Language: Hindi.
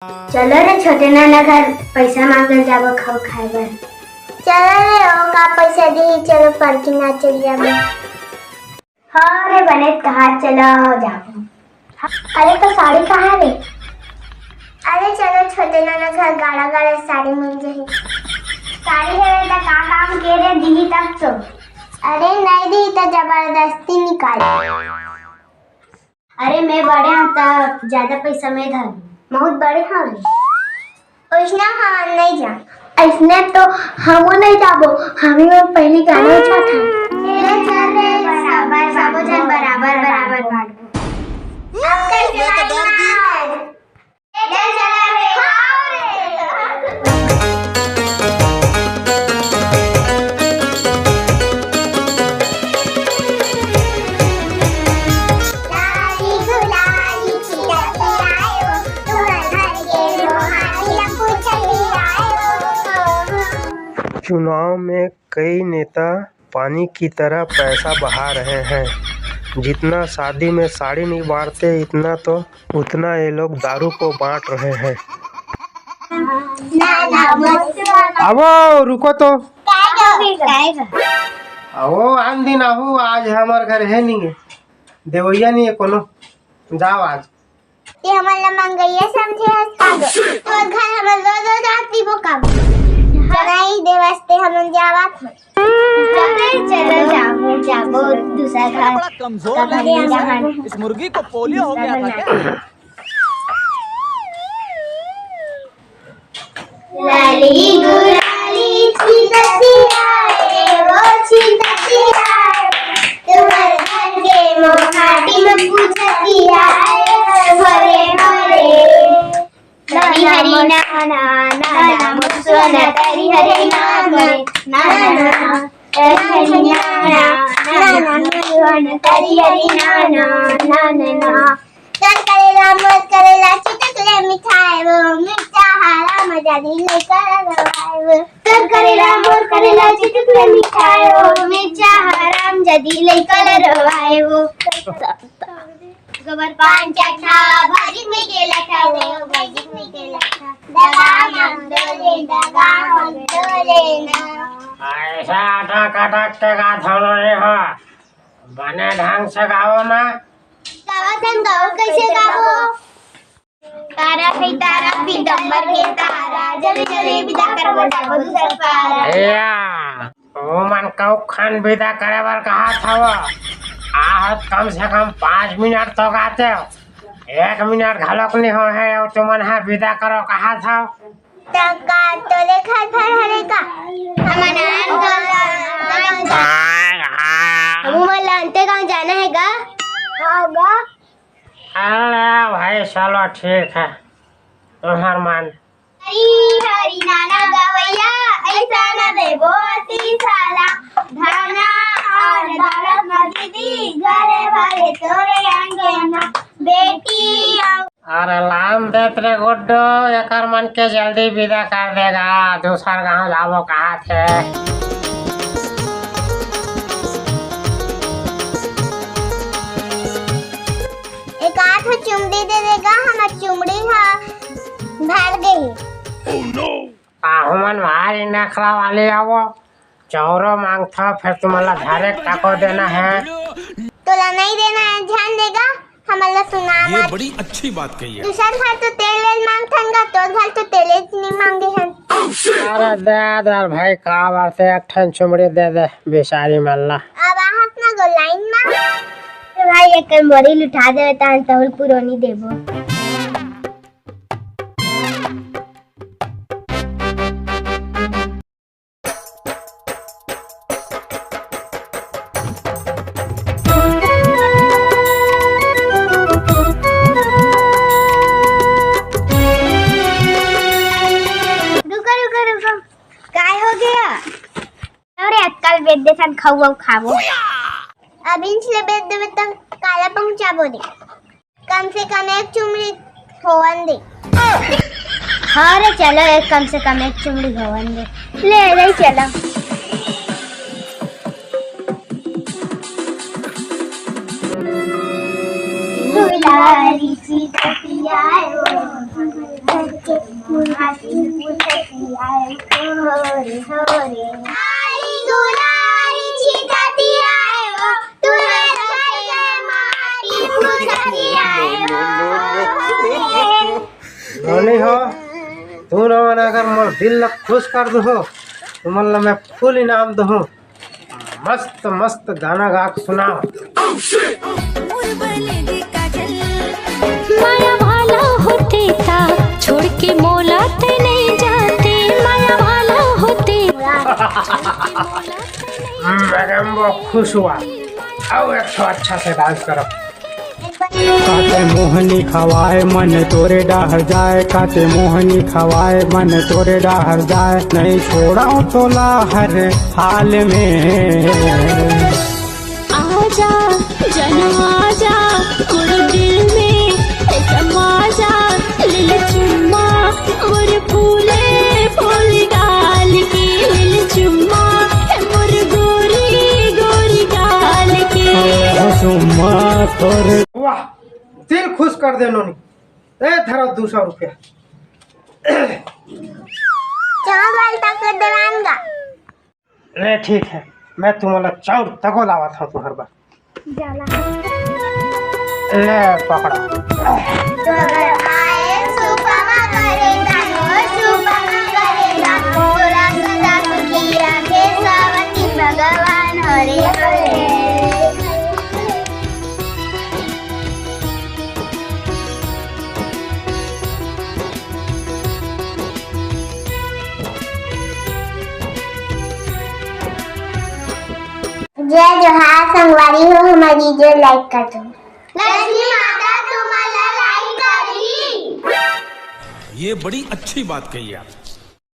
चलो रे छोटे नाना घर पैसा मांगल जाबो खाओ खाए बर। चलो रे ओ का पैसा दी, चलो पार्किंग ना चल जाबो। हाँ रे बने कहाँ चलो जाबो। अरे तो साड़ी कहाँ रे? अरे चलो छोटे नाना घर गाड़ा गाड़ा साड़ी मिल जाही। साड़ी है बेटा का काम के रे दी तक तो। अरे नहीं दी तो जबरदस्ती निकाल। अरे मैं बड़े हूँ तब ज्यादा पैसा मैं धर बहुत बड़े हाँ रे। उसने हम नहीं जा। ऐसने तो हम नहीं जाबो, हमें पहले गाना अच्छा था। बराबर सबो जन बराबर बराबर बांटो। अब कैसे लाएंगे? ले चला रे। हाँ रे। चुनाव में कई नेता पानी की तरह पैसा बहा रहे हैं। जितना शादी में साड़ी नहीं बांटते उतना ये लोग दारू को बांट रहे हैं। आवो रुको तो आवो आन दिन आहू आज हमार घर है नहीं देवैया नहीं है कोनो जाओ आज ये हमारा मंगैया समझे है सागो तो घर हम रोज रोज आती वो काम चलाई दे वास्ते हम जावत चलो जाबो जाबो दूसरा घर बड़ा कमजोर है। इस मुर्गी को पोलियो हो गया था क्या? लाली गुलाली छिटती आए वो छिटती आए तुम्हारे घर के मोहाटी में पूछती आए हरे हरे हरी हरी ना ना ना ना मुसुना हरी हरी ना ना ना ना हरी ना ना ना मुसुना हरी हरी ना ना ना ना कर करेला मत करेला चुटकुले मिठाई वो मिठा हरा मजा दिल कर वो कर करेला मोर करेला चितकुले मिठाई वो मिर्चा हराम जदी ले कलर आए वो गोबर पान चखा भाजी में गेला खावे भाजी में गेला खा दगा हम डोले ना ऐसा अटक अटक के गाथो नहीं हो बने ढंग से गाओ ना। गावतन गाओ कैसे गाओ? तारा है तारा पीतंबर के तारा जले जले विदा कर बजा दूसर पारा या ओ मन कौ खान विदा करे बर कहा था वो आहत कम से कम 5 मिनट तो गाते हो 1 मिनट घलोक नहीं हो है और तुमन है विदा करो कहा था टका तोले खा भर हरे का हमारा हम लानते कहाँ जाना है गा? होगा अरे भाई चलो ठीक है तुम्हार मान हरी हरी नाना गवैया ऐसा न देबो अति साला धाना और दौलत न दीदी घरे भरे तोरे अंगना बेटी अरे लाम देत रे गुड्डो एकर मन के जल्दी विदा कर देगा दूसर गाँव जाबो कहा थे। एक आठ चुमड़ी दे देगा हमार चुमड़ी हा भर गई हुमन भारी नखरा वाले आवो चौरो मांगता फिर तुम्हारा धारे टाको देना है तोला नहीं देना है ध्यान देगा हमारा सुना ये बड़ी अच्छी बात कही है। दूसर घर तो तेल मांगथनगा तो घर तो तेल नहीं मांगे हैं। अरे दे दे भाई का बारते एक ठन चुमड़ी दे दे बेचारी मल्ला अब आहत ना गो लाइन में भाई एक मोरी लुटा दे तान तहुल पुरोनी देबो बेच दे सन खाऊ खाबो अब इंचले बेच देवे तब काला पहुंचाबो दे कम से कम एक चुमड़ी होवन दे। हाँ रे चलो एक कम से कम एक चुमड़ी होवन दे ले चलो गुलाबी सी तकिया के माटी पूछती आए होरे होरे नारी दुलारी छिटाती आए वो तुम्हें माटी पूछती आए हो नहीं हो तू न अगर मोर दिल ला खुश कर दो तो मतलब मैं फुल इनाम दूँ। मस्त मस्त गाना गा के सुनाओ। माया वाला होते था छोड़ के मोला ते नहीं जाते माया वाला होते मैडम वो खुश हुआ। अब एक तो अच्छा से डांस करो। काते मोहनी खवाए मन तोरे डाहर जाए काते मोहनी खवाए मन तोरे डाहर जाए नहीं छोड़ा तोला हर हाल में आजा जन्म आजा कुड़ दिल में समा जा लिल चुम्मा मोर फूले फूल डाल की लिल चुम्मा मोर गोरी गोरी डाल की सुमा तोरे वाह दिल खुश कर दे नोनी। धरो 200 रुपया। चावल तक देवांगा अरे ठीक है मैं तुम्हारा चाउर तको लावा था तुम्हार बार। ले पकड़ा। आए सुपमा करे दानो सुपमा करे दानो पूरा सदा सुखी रखे सावती भगवान हरे हरे जय जोहार संगवारी हो हमारी वीडियो लाइक कर दो। लक्ष्मी माता तुम्हारा लाइक करी। ये बड़ी अच्छी बात कही आप।